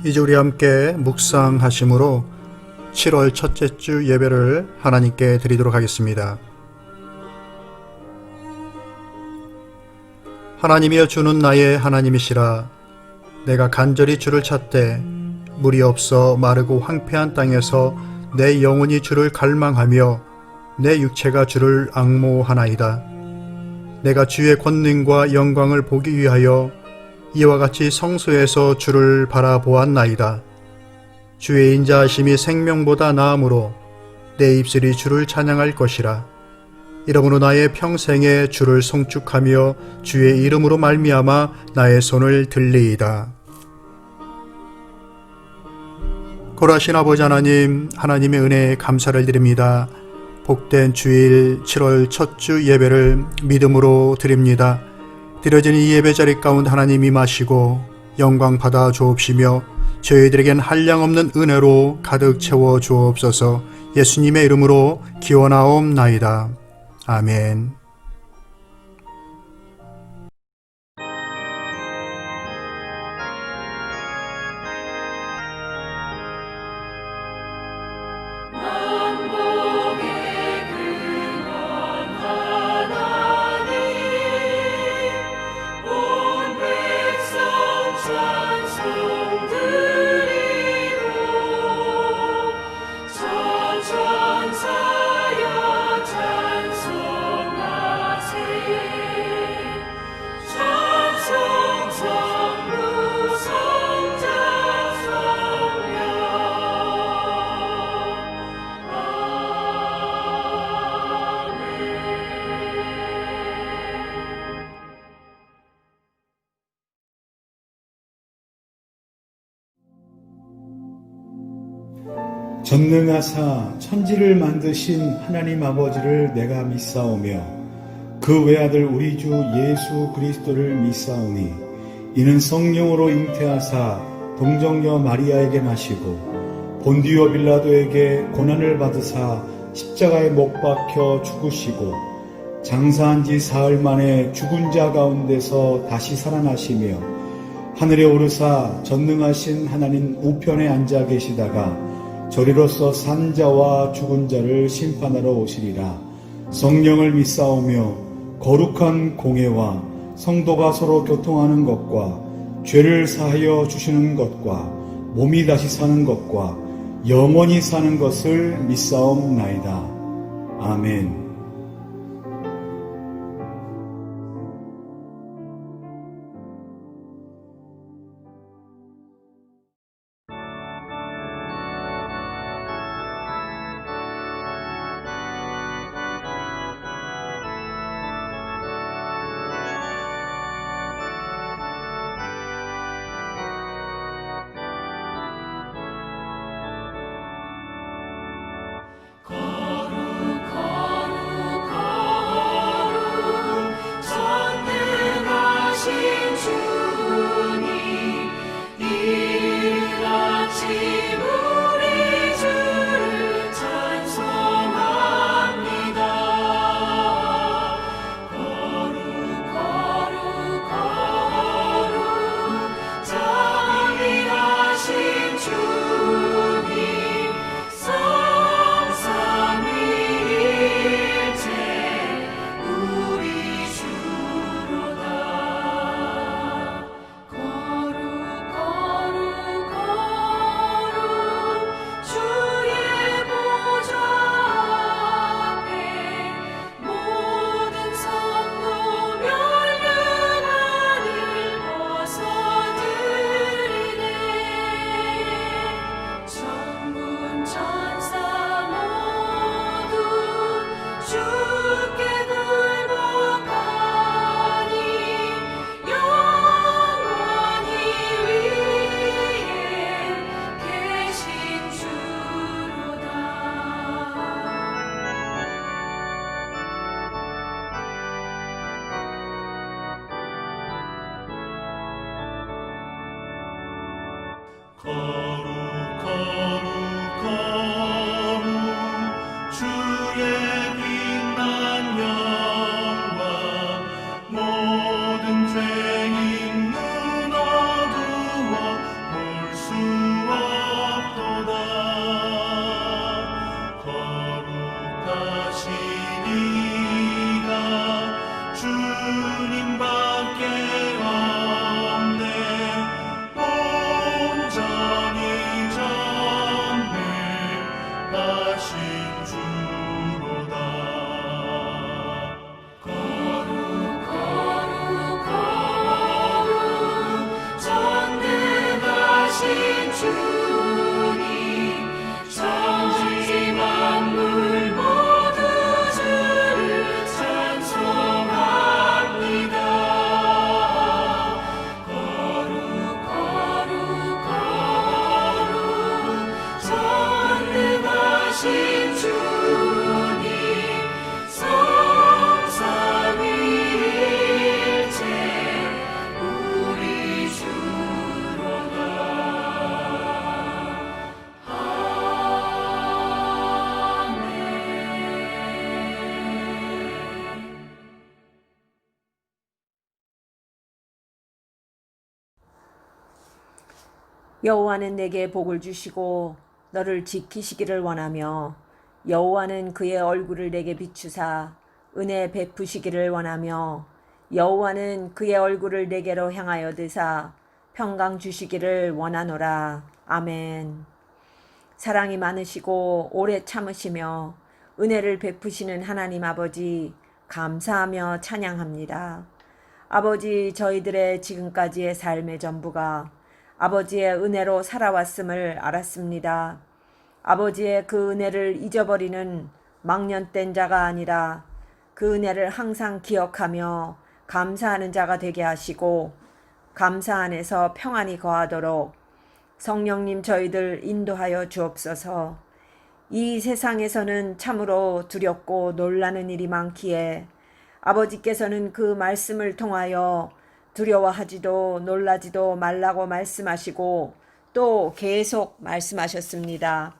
이제 우리 함께 묵상하심으로 7월 첫째 주 예배를 하나님께 드리도록 하겠습니다. 하나님이여, 주는 나의 하나님이시라. 내가 간절히 주를 찾되 물이 없어 마르고 황폐한 땅에서 내 영혼이 주를 갈망하며 내 육체가 주를 앙모하나이다. 내가 주의 권능과 영광을 보기 위하여 이와 같이 성소에서 주를 바라보았나이다. 주의 인자하심이 생명보다 나으므로 내 입술이 주를 찬양할 것이라. 이러므로 나의 평생에 주를 송축하며 주의 이름으로 말미암아 나의 손을 들리이다. 거룩하신 아버지 하나님, 하나님의 은혜에 감사를 드립니다. 복된 주일 7월 첫 주 예배를 믿음으로 드립니다. 드려진 이 예배 자리 가운데 하나님 임하시고 영광 받아 주옵시며 저희들에겐 한량없는 은혜로 가득 채워 주옵소서. 예수님의 이름으로 기원하옵나이다. 아멘. 전능하사 천지를 만드신 하나님 아버지를 내가 믿사오며 그 외아들 우리 주 예수 그리스도를 믿사오니 이는 성령으로 잉태하사 동정녀 마리아에게 나시고 본디오 빌라도에게 고난을 받으사 십자가에 못 박혀 죽으시고 장사한 지 사흘 만에 죽은 자 가운데서 다시 살아나시며 하늘에 오르사 전능하신 하나님 우편에 앉아 계시다가 저리로서 산 자와 죽은 자를 심판하러 오시리라. 성령을 믿사오며 거룩한 공회와 성도가 서로 교통하는 것과 죄를 사하여 주시는 것과 몸이 다시 사는 것과 영원히 사는 것을 믿사옵나이다. 아멘. 모든 죄 있는 어두워 볼 수 여호와는 내게 복을 주시고 너를 지키시기를 원하며 여호와는 그의 얼굴을 내게 비추사 은혜 베푸시기를 원하며 여호와는 그의 얼굴을 내게로 향하여 드사 평강 주시기를 원하노라. 아멘. 사랑이 많으시고 오래 참으시며 은혜를 베푸시는 하나님 아버지 감사하며 찬양합니다. 아버지, 저희들의 지금까지의 삶의 전부가 아버지의 은혜로 살아왔음을 알았습니다. 아버지의 그 은혜를 잊어버리는 망년된 자가 아니라 그 은혜를 항상 기억하며 감사하는 자가 되게 하시고 감사 안에서 평안이 거하도록 성령님 저희들 인도하여 주옵소서. 이 세상에서는 참으로 두렵고 놀라는 일이 많기에 아버지께서는 그 말씀을 통하여 두려워하지도 놀라지도 말라고 말씀하시고 또 계속 말씀하셨습니다.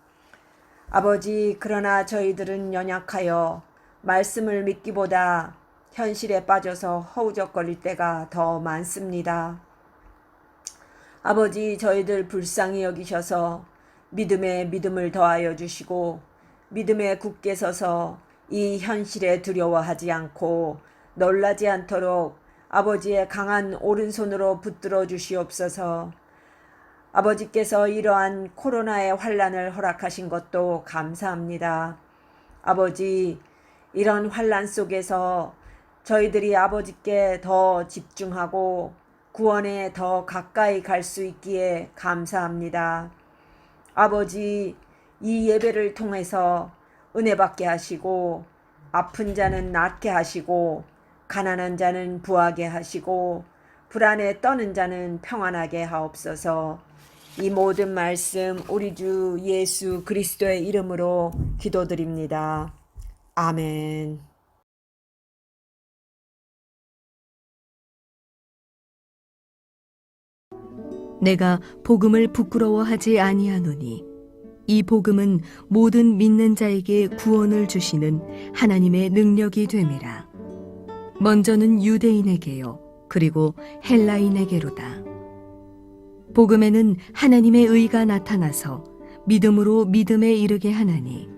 아버지, 그러나 저희들은 연약하여 말씀을 믿기보다 현실에 빠져서 허우적거릴 때가 더 많습니다. 아버지, 저희들 불쌍히 여기셔서 믿음에 믿음을 더하여 주시고 믿음에 굳게 서서 이 현실에 두려워하지 않고 놀라지 않도록 아버지의 강한 오른손으로 붙들어 주시옵소서. 아버지께서 이러한 코로나의 환란을 허락하신 것도 감사합니다. 아버지, 이런 환란 속에서 저희들이 아버지께 더 집중하고 구원에 더 가까이 갈 수 있기에 감사합니다. 아버지, 이 예배를 통해서 은혜 받게 하시고 아픈 자는 낫게 하시고 가난한 자는 부하게 하시고 불안에 떠는 자는 평안하게 하옵소서. 이 모든 말씀 우리 주 예수 그리스도의 이름으로 기도드립니다. 아멘. 내가 복음을 부끄러워하지 아니하노니 이 복음은 모든 믿는 자에게 구원을 주시는 하나님의 능력이 됨이라. 먼저는 유대인에게요 그리고 헬라인에게로다. 복음에는 하나님의 의가 나타나서 믿음으로 믿음에 이르게 하나니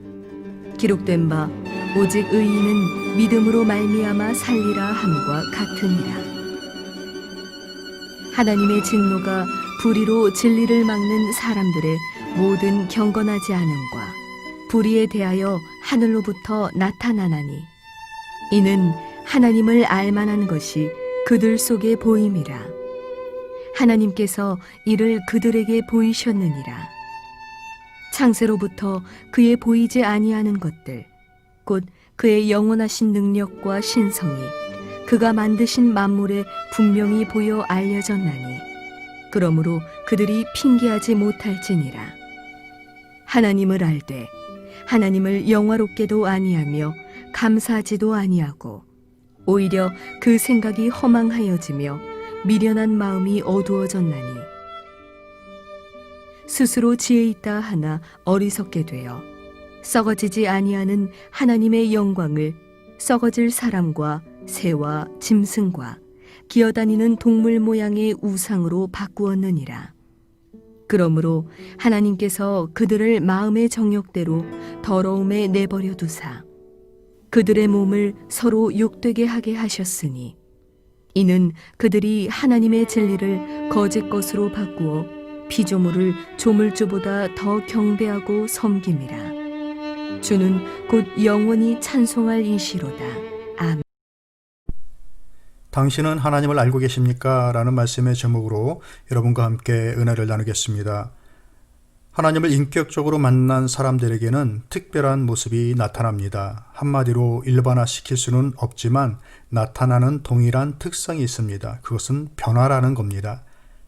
기록된 바 오직 의인은 믿음으로 말미암아 살리라 함과 같으니라. 하나님의 진노가 불의로 진리를 막는 사람들의 모든 경건하지 않음과 불의에 대하여 하늘로부터 나타나나니 이는 하나님을 알만한 것이 그들 속에 보임이라. 하나님께서 이를 그들에게 보이셨느니라. 창세로부터 그의 보이지 아니하는 것들 곧 그의 영원하신 능력과 신성이 그가 만드신 만물에 분명히 보여 알려졌나니 그러므로 그들이 핑계하지 못할지니라. 하나님을 알되 하나님을 영화롭게도 아니하며 감사하지도 아니하고 오히려 그 생각이 허망하여지며 미련한 마음이 어두워졌나니 스스로 지혜 있다 하나 어리석게 되어 썩어지지 아니하는 하나님의 영광을 썩어질 사람과 새와 짐승과 기어다니는 동물 모양의 우상으로 바꾸었느니라. 그러므로 하나님께서 그들을 마음의 정욕대로 더러움에 내버려 두사 그들의 몸을 서로 욕되게 하게 하셨으니 이는 그들이 하나님의 진리를 거짓 것으로 바꾸어 피조물을 조물주보다 더 경배하고 섬김이라. 주는 곧 영원히 찬송할 이시로다. 아멘. 당신은 하나님을 알고 계십니까? 라는 말씀의 제목으로 여러분과 함께 은혜를 나누겠습니다. 하나님을 인격적으로 만난 사람들에게는 특별한 모습이 나타납니다. 한마디로 일반화시킬 수는 없지만 나타나는 동일한 특성이 있습니다. 그것은 변화라는 겁니다.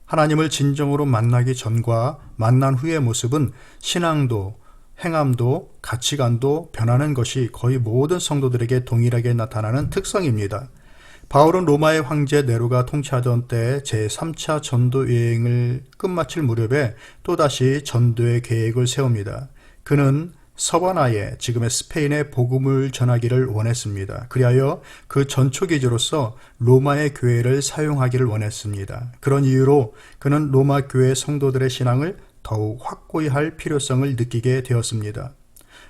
하나님을 진정으로 만나기 전과 만난 후의 모습은 신앙도, 행함도, 가치관도 변하는 것이 거의 모든 성도들에게 동일하게 나타나는 특성입니다. 바울은 로마의 황제 네로가 통치하던 때 제3차 전도 여행을 끝마칠 무렵에 또다시 전도의 계획을 세웁니다. 그는 서바나에, 지금의 스페인의 복음을 전하기를 원했습니다. 그리하여 그 전초기지로서 로마의 교회를 사용하기를 원했습니다. 그런 이유로 그는 로마 교회 성도들의 신앙을 더욱 확고히 할 필요성을 느끼게 되었습니다.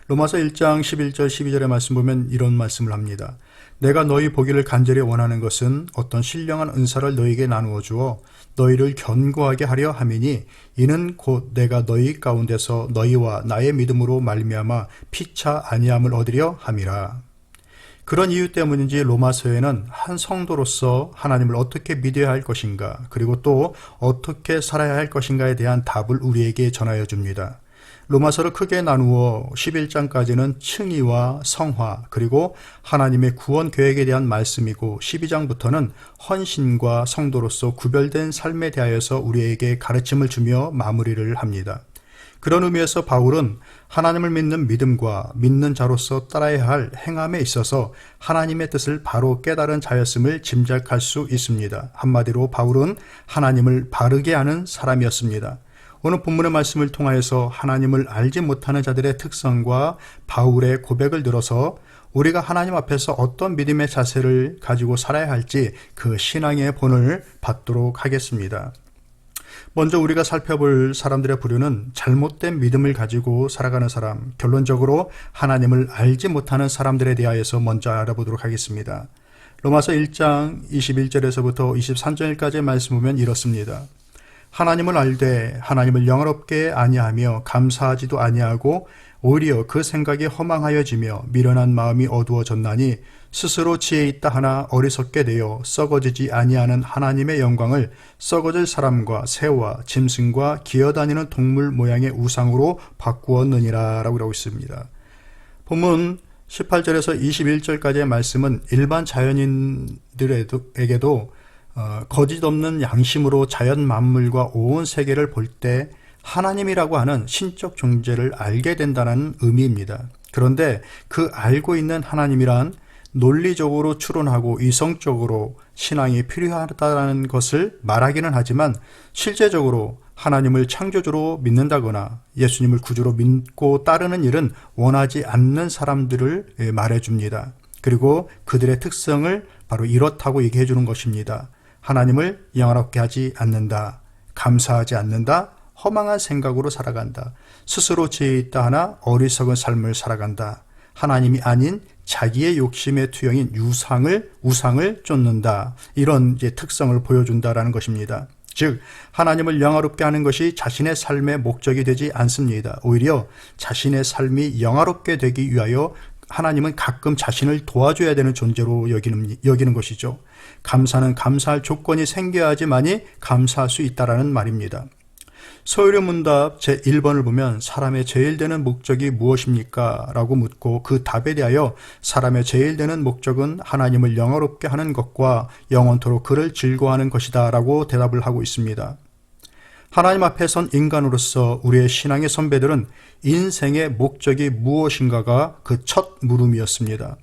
로마서 1장 11절 12절의 말씀 보면 이런 말씀을 합니다. 내가 너희 보기를 간절히 원하는 것은 어떤 신령한 은사를 너희에게 나누어 주어 너희를 견고하게 하려 함이니 이는 곧 내가 너희 가운데서 너희와 나의 믿음으로 말미암아 피차 아니함을 얻으려 함이라. 그런 이유 때문인지 로마서에는 한 성도로서 하나님을 어떻게 믿어야 할 것인가, 그리고 또 어떻게 살아야 할 것인가에 대한 답을 우리에게 전하여 줍니다. 로마서를 크게 나누어 11장까지는 칭의와 성화, 그리고 하나님의 구원 계획에 대한 말씀이고 12장부터는 헌신과 성도로서 구별된 삶에 대하여서 우리에게 가르침을 주며 마무리를 합니다. 그런 의미에서 바울은 하나님을 믿는 믿음과 믿는 자로서 따라야 할 행함에 있어서 하나님의 뜻을 바로 깨달은 자였음을 짐작할 수 있습니다. 한마디로 바울은 하나님을 바르게 아는 사람이었습니다. 오늘 본문의 말씀을 통하여서 하나님을 알지 못하는 자들의 특성과 바울의 고백을 들어서 우리가 하나님 앞에서 어떤 믿음의 자세를 가지고 살아야 할지 그 신앙의 본을 받도록 하겠습니다. 먼저 우리가 살펴볼 사람들의 부류는 잘못된 믿음을 가지고 살아가는 사람, 결론적으로 하나님을 알지 못하는 사람들에 대하여서 먼저 알아보도록 하겠습니다. 로마서 1장 21절에서부터 23절까지의 말씀 보면 이렇습니다. 하나님을 알되 하나님을 영화롭게 아니하며 감사하지도 아니하고 오히려 그 생각이 허망하여지며 미련한 마음이 어두워졌나니 스스로 지혜 있다 하나 어리석게 되어 썩어지지 아니하는 하나님의 영광을 썩어질 사람과 새와 짐승과 기어다니는 동물 모양의 우상으로 바꾸었느니라 라고 하고 있습니다. 본문 18절에서 21절까지의 말씀은 일반 자연인들에게도 거짓 없는 양심으로 자연 만물과 온 세계를 볼 때 하나님이라고 하는 신적 존재를 알게 된다는 의미입니다. 그런데 그 알고 있는 하나님이란 논리적으로 추론하고 이성적으로 신앙이 필요하다는 것을 말하기는 하지만 실제적으로 하나님을 창조주로 믿는다거나 예수님을 구주로 믿고 따르는 일은 원하지 않는 사람들을 말해줍니다. 그리고 그들의 특성을 바로 이렇다고 얘기해 주는 것입니다. 하나님을 영화롭게 하지 않는다. 감사하지 않는다. 허망한 생각으로 살아간다. 스스로 지혜 있다 하나 어리석은 삶을 살아간다. 하나님이 아닌 자기의 욕심의 투영인 우상을 쫓는다. 이런 이제 특성을 보여준다라는 것입니다. 즉 하나님을 영화롭게 하는 것이 자신의 삶의 목적이 되지 않습니다. 오히려 자신의 삶이 영화롭게 되기 위하여 하나님은 가끔 자신을 도와줘야 되는 존재로 여기는 것이죠. 감사는 감사할 조건이 생겨야지만이 감사할 수 있다라는 말입니다. 소요리 문답 제1번을 보면 사람의 제일 되는 목적이 무엇입니까? 라고 묻고 그 답에 대하여 사람의 제일 되는 목적은 하나님을 영화롭게 하는 것과 영원토록 그를 즐거워하는 것이다 라고 대답을 하고 있습니다. 하나님 앞에 선 인간으로서 우리의 신앙의 선배들은 인생의 목적이 무엇인가가 그 첫 물음이었습니다.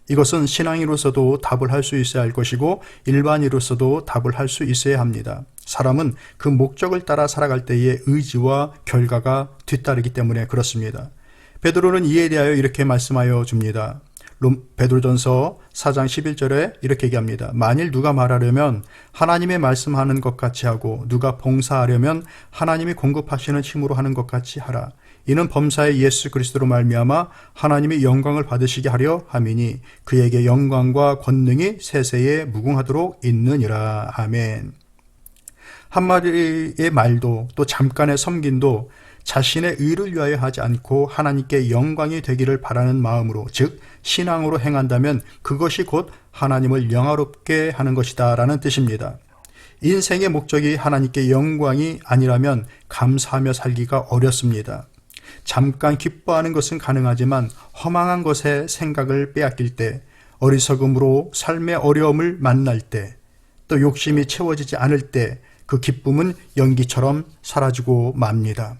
이것은 신앙인으로서도 답을 할 수 있어야 할 것이고 일반인으로서도 답을 할 수 있어야 합니다. 사람은 그 목적을 따라 살아갈 때의 의지와 결과가 뒤따르기 때문에 그렇습니다. 베드로는 이에 대하여 이렇게 말씀하여 줍니다. 베드로전서 4장 11절에 이렇게 얘기합니다. 만일 누가 말하려면 하나님의 말씀하는 것 같이 하고 누가 봉사하려면 하나님이 공급하시는 힘으로 하는 것 같이 하라. 이는 범사의 예수 그리스도로 말미암아 하나님의 영광을 받으시게 하려 함이니 그에게 영광과 권능이 세세에 무궁하도록 있느니라. 아멘. 한마디의 말도 또 잠깐의 섬김도 자신의 의를 위하여 하지 않고 하나님께 영광이 되기를 바라는 마음으로, 즉 신앙으로 행한다면 그것이 곧 하나님을 영화롭게 하는 것이다 라는 뜻입니다. 인생의 목적이 하나님께 영광이 아니라면 감사하며 살기가 어렵습니다. 잠깐 기뻐하는 것은 가능하지만 허망한 것에 생각을 빼앗길 때, 어리석음으로 삶의 어려움을 만날 때, 또 욕심이 채워지지 않을 때 그 기쁨은 연기처럼 사라지고 맙니다.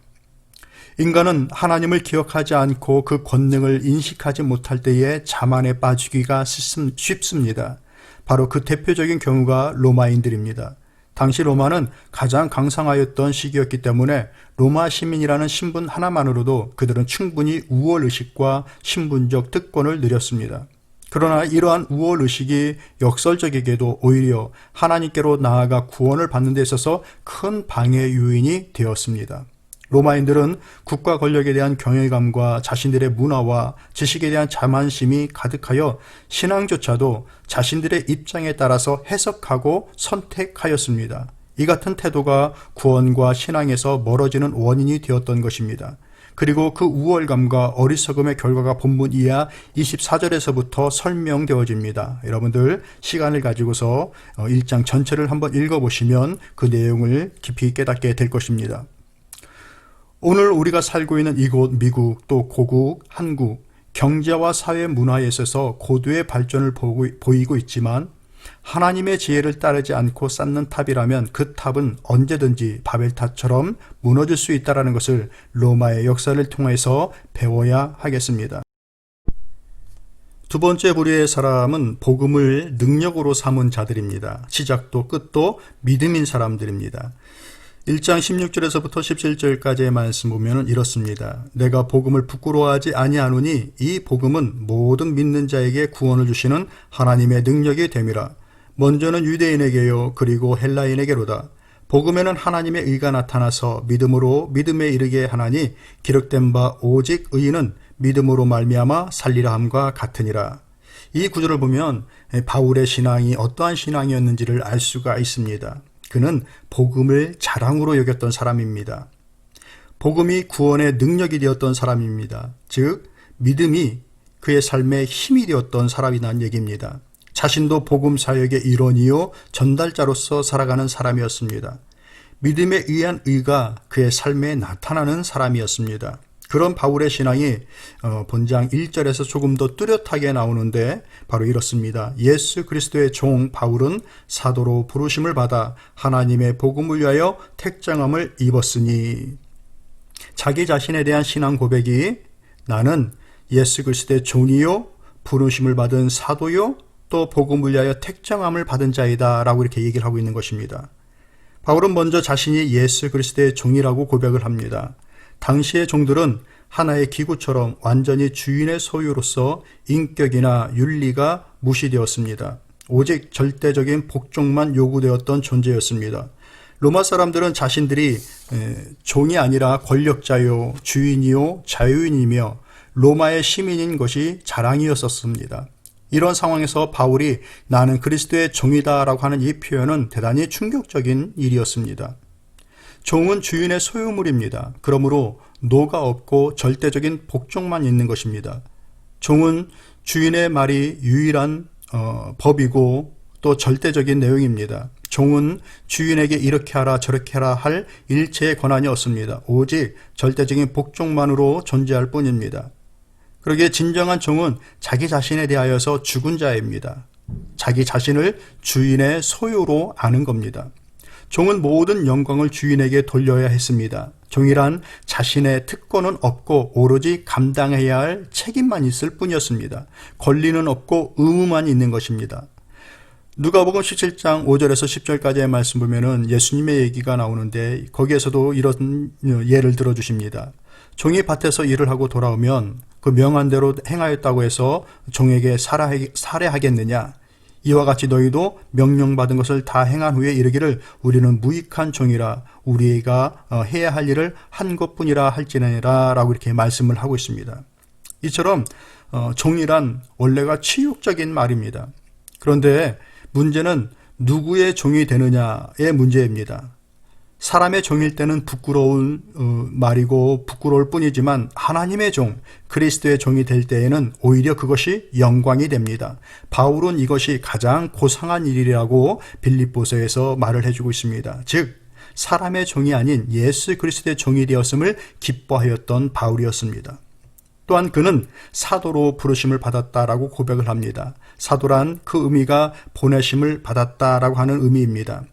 인간은 하나님을 기억하지 않고 그 권능을 인식하지 못할 때에 자만에 빠지기가 쉽습니다. 바로 그 대표적인 경우가 로마인들입니다. 당시 로마는 가장 강성하였던 시기였기 때문에 로마 시민이라는 신분 하나만으로도 그들은 충분히 우월의식과 신분적 특권을 누렸습니다. 그러나 이러한 우월의식이 역설적이게도 오히려 하나님께로 나아가 구원을 받는 데 있어서 큰 방해 요인이 되었습니다. 로마인들은 국가 권력에 대한 경외감과 자신들의 문화와 지식에 대한 자만심이 가득하여 신앙조차도 자신들의 입장에 따라서 해석하고 선택하였습니다. 이 같은 태도가 구원과 신앙에서 멀어지는 원인이 되었던 것입니다. 그리고 그 우월감과 어리석음의 결과가 본문 이하 24절에서부터 설명되어집니다. 여러분들 시간을 가지고서 1장 전체를 한번 읽어보시면 그 내용을 깊이 깨닫게 될 것입니다. 오늘 우리가 살고 있는 이곳 미국, 또 고국, 한국, 경제와 사회 문화에 있어서 고도의 발전을 보이고 있지만 하나님의 지혜를 따르지 않고 쌓는 탑이라면 그 탑은 언제든지 바벨탑처럼 무너질 수 있다는 것을 로마의 역사를 통해서 배워야 하겠습니다. 두 번째 부류의 사람은 복음을 능력으로 삼은 자들입니다. 시작도 끝도 믿음인 사람들입니다. 1장 16절에서부터 17절까지의 말씀 보면 이렇습니다. 내가 복음을 부끄러워하지 아니하노니 이 복음은 모든 믿는 자에게 구원을 주시는 하나님의 능력이 됨이라. 먼저는 유대인에게요 그리고 헬라인에게로다. 복음에는 하나님의 의가 나타나서 믿음으로 믿음에 이르게 하나니 기록된 바 오직 의인은 믿음으로 말미암아 살리라 함과 같으니라. 이 구절을 보면 바울의 신앙이 어떠한 신앙이었는지를 알 수가 있습니다. 그는 복음을 자랑으로 여겼던 사람입니다. 복음이 구원의 능력이 되었던 사람입니다. 즉 믿음이 그의 삶의 힘이 되었던 사람이라는 얘기입니다. 자신도 복음 사역의 일원이요 전달자로서 살아가는 사람이었습니다. 믿음에 의한 의가 그의 삶에 나타나는 사람이었습니다. 그런 바울의 신앙이 본장 1절에서 조금 더 뚜렷하게 나오는데 바로 이렇습니다. 예수 그리스도의 종 바울은 사도로 부르심을 받아 하나님의 복음을 위하여 택정함을 입었으니. 자기 자신에 대한 신앙 고백이 나는 예수 그리스도의 종이요 부르심을 받은 사도요 또 복음을 위하여 택정함을 받은 자이다 라고 이렇게 얘기를 하고 있는 것입니다. 바울은 먼저 자신이 예수 그리스도의 종이라고 고백을 합니다. 당시의 종들은 하나의 기구처럼 완전히 주인의 소유로서 인격이나 윤리가 무시되었습니다. 오직 절대적인 복종만 요구되었던 존재였습니다. 로마 사람들은 자신들이 종이 아니라 권력자요, 주인이요, 자유인이며 로마의 시민인 것이 자랑이었었습니다. 이런 상황에서 바울이 나는 그리스도의 종이다 라고 하는 이 표현은 대단히 충격적인 일이었습니다. 종은 주인의 소유물입니다. 그러므로 노가 없고 절대적인 복종만 있는 것입니다. 종은 주인의 말이 유일한 법이고 또 절대적인 내용입니다. 종은 주인에게 이렇게 하라 저렇게 하라 할 일체의 권한이 없습니다. 오직 절대적인 복종만으로 존재할 뿐입니다. 그러기에 진정한 종은 자기 자신에 대하여서 죽은 자입니다. 자기 자신을 주인의 소유로 아는 겁니다. 종은 모든 영광을 주인에게 돌려야 했습니다. 종이란 자신의 특권은 없고 오로지 감당해야 할 책임만 있을 뿐이었습니다. 권리는 없고 의무만 있는 것입니다. 누가복음 17장 5절에서 10절까지의 말씀 보면은 예수님의 얘기가 나오는데 거기에서도 이런 예를 들어주십니다. 종이 밭에서 일을 하고 돌아오면 그 명한대로 행하였다고 해서 종에게 살해하겠느냐? 이와 같이 너희도 명령받은 것을 다 행한 후에 이르기를 우리는 무익한 종이라 우리가 해야 할 일을 한 것뿐이라 할지니라 라고 이렇게 말씀을 하고 있습니다. 이처럼 종이란 원래가 치욕적인 말입니다. 그런데 문제는 누구의 종이 되느냐의 문제입니다. 사람의 종일 때는 부끄러운 말이고 부끄러울 뿐이지만 하나님의 종, 그리스도의 종이 될 때에는 오히려 그것이 영광이 됩니다. 바울은 이것이 가장 고상한 일이라고 빌립보서에서 말을 해주고 있습니다. 즉 사람의 종이 아닌 예수 그리스도의 종이 되었음을 기뻐하였던 바울이었습니다. 또한 그는 사도로 부르심을 받았다라고 고백을 합니다. 사도란 그 의미가 보내심을 받았다라고 하는 의미입니다.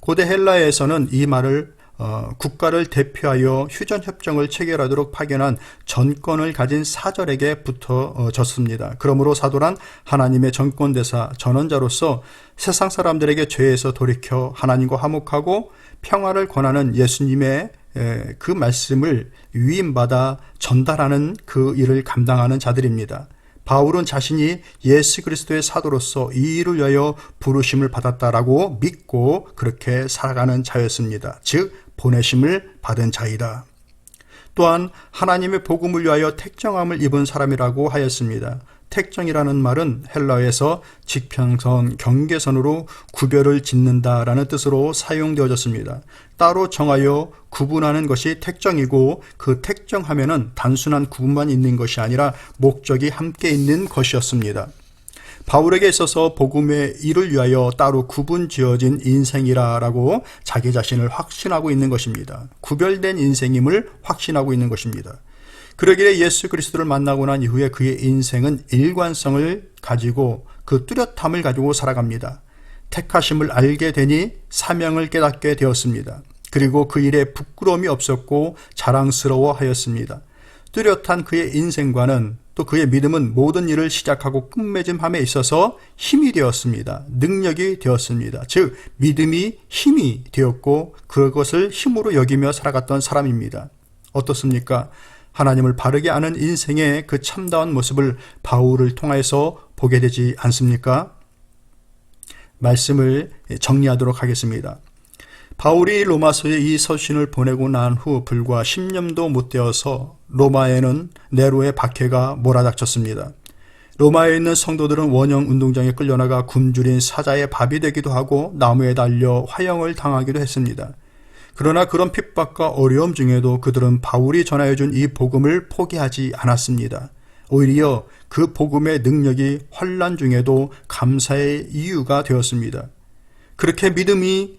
고대 헬라에서는 이 말을 국가를 대표하여 휴전협정을 체결하도록 파견한 전권을 가진 사절에게 붙어졌습니다. 그러므로 사도란 하나님의 전권대사, 전원자로서 세상 사람들에게 죄에서 돌이켜 하나님과 화목하고 평화를 권하는 예수님의 그 말씀을 위임받아 전달하는 그 일을 감당하는 자들입니다. 바울은 자신이 예수 그리스도의 사도로서 이 일을 위하여 부르심을 받았다라고 믿고 그렇게 살아가는 자였습니다. 즉 보내심을 받은 자이다. 또한 하나님의 복음을 위하여 택정함을 입은 사람이라고 하였습니다. 택정이라는 말은 헬라어에서 지평선, 경계선으로 구별을 짓는다라는 뜻으로 사용되어졌습니다. 따로 정하여 구분하는 것이 택정이고 그 택정하면은 단순한 구분만 있는 것이 아니라 목적이 함께 있는 것이었습니다. 바울에게 있어서 복음의 일을 위하여 따로 구분 지어진 인생이라고 자기 자신을 확신하고 있는 것입니다. 구별된 인생임을 확신하고 있는 것입니다. 그러기에 예수 그리스도를 만나고 난 이후에 그의 인생은 일관성을 가지고 그 뚜렷함을 가지고 살아갑니다. 택하심을 알게 되니 사명을 깨닫게 되었습니다. 그리고 그 일에 부끄러움이 없었고 자랑스러워 하였습니다. 뚜렷한 그의 인생과는 또 그의 믿음은 모든 일을 시작하고 끝맺음함에 있어서 힘이 되었습니다. 능력이 되었습니다. 즉 믿음이 힘이 되었고 그것을 힘으로 여기며 살아갔던 사람입니다. 어떻습니까? 하나님을 바르게 아는 인생의 그 참다운 모습을 바울을 통해서 보게 되지 않습니까? 말씀을 정리하도록 하겠습니다. 바울이 로마서에 이 서신을 보내고 난 후 불과 10년도 못 되어서 로마에는 네로의 박해가 몰아닥쳤습니다. 로마에 있는 성도들은 원형 운동장에 끌려나가 굶주린 사자의 밥이 되기도 하고 나무에 달려 화형을 당하기도 했습니다. 그러나 그런 핍박과 어려움 중에도 그들은 바울이 전하여준 이 복음을 포기하지 않았습니다. 오히려 그 복음의 능력이 환난 중에도 감사의 이유가 되었습니다. 그렇게 믿음이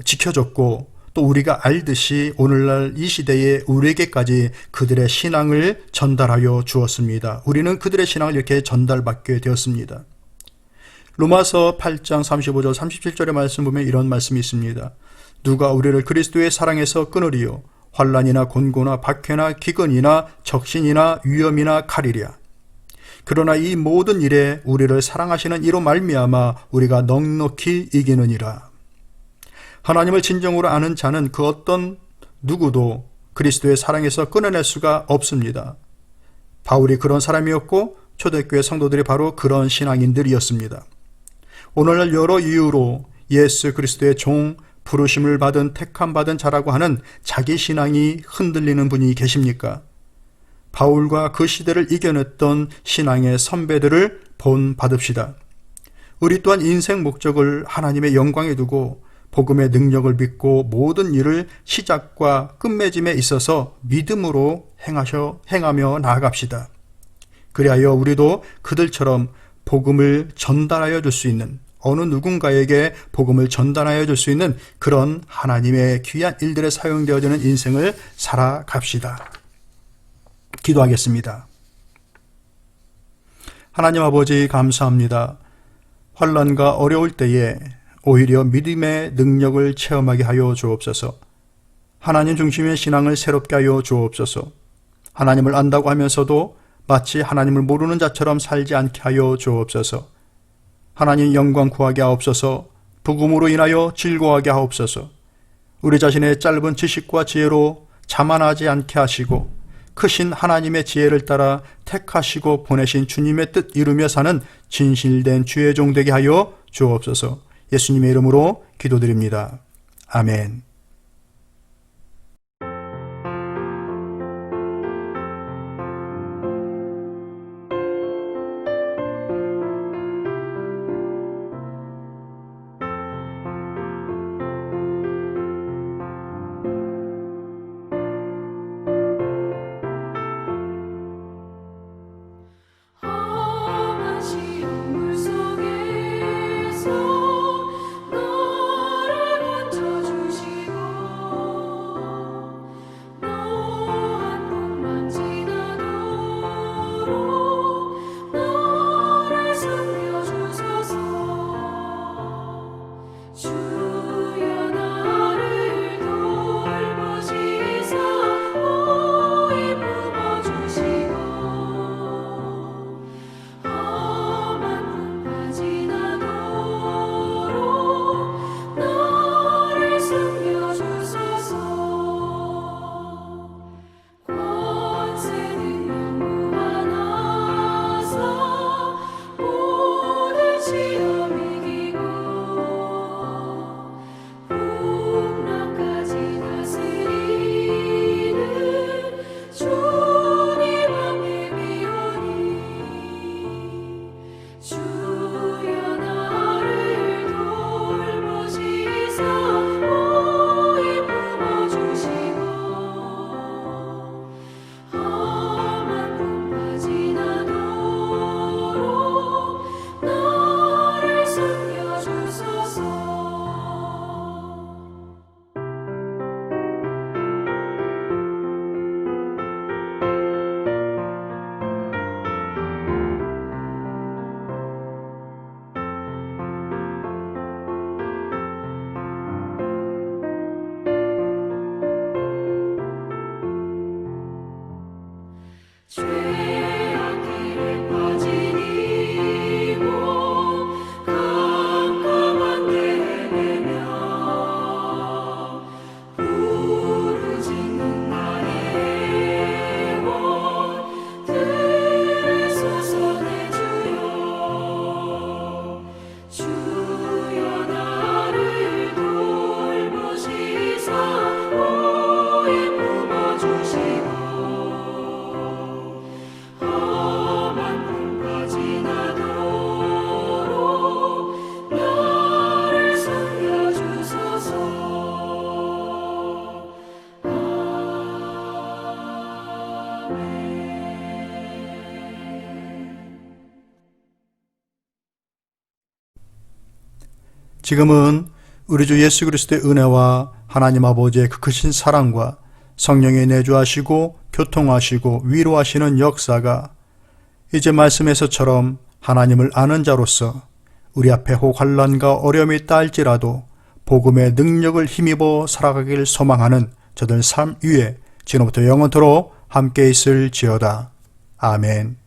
지켜졌고 또 우리가 알듯이 오늘날 이 시대에 우리에게까지 그들의 신앙을 전달하여 주었습니다. 우리는 그들의 신앙을 이렇게 전달받게 되었습니다. 로마서 8장 35절 37절의 말씀 보면 이런 말씀이 있습니다. 누가 우리를 그리스도의 사랑에서 끊으리요 환난이나 곤고나 박해나 기근이나 적신이나 위험이나 칼이랴. 그러나 이 모든 일에 우리를 사랑하시는 이로 말미암아 우리가 넉넉히 이기느니라. 하나님을 진정으로 아는 자는 그 어떤 누구도 그리스도의 사랑에서 끊어낼 수가 없습니다. 바울이 그런 사람이었고 초대교회 성도들이 바로 그런 신앙인들이었습니다. 오늘날 여러 이유로 예수 그리스도의 종, 부르심을 받은 택함받은 자라고 하는 자기 신앙이 흔들리는 분이 계십니까? 바울과 그 시대를 이겨냈던 신앙의 선배들을 본받읍시다. 우리 또한 인생 목적을 하나님의 영광에 두고 복음의 능력을 믿고 모든 일을 시작과 끝맺음에 있어서 믿음으로 행하며 나아갑시다. 그리하여 우리도 그들처럼 복음을 전달하여 줄 수 있는 어느 누군가에게 복음을 전달하여 줄 수 있는 그런 하나님의 귀한 일들에 사용되어지는 인생을 살아갑시다. 기도하겠습니다. 하나님 아버지 감사합니다. 환난과 어려울 때에 오히려 믿음의 능력을 체험하게 하여 주옵소서. 하나님 중심의 신앙을 새롭게 하여 주옵소서. 하나님을 안다고 하면서도 마치 하나님을 모르는 자처럼 살지 않게 하여 주옵소서. 하나님 영광 구하게 하옵소서. 복음으로 인하여 즐거워하게 하옵소서. 우리 자신의 짧은 지식과 지혜로 자만하지 않게 하시고 크신 하나님의 지혜를 따라 택하시고 보내신 주님의 뜻 이루며 사는 진실된 주의 종 되게 하여 주옵소서. 예수님의 이름으로 기도드립니다. 아멘. 지금은 우리 주 예수 그리스도의 은혜와 하나님 아버지의 그 크신 사랑과 성령의 내주하시고 교통하시고 위로하시는 역사가 이제 말씀에서처럼 하나님을 아는 자로서 우리 앞에 혹 환난과 어려움이 있다 할지라도 복음의 능력을 힘입어 살아가길 소망하는 저들 삶 위에 지금부터 영원토록 함께 있을지어다. 아멘.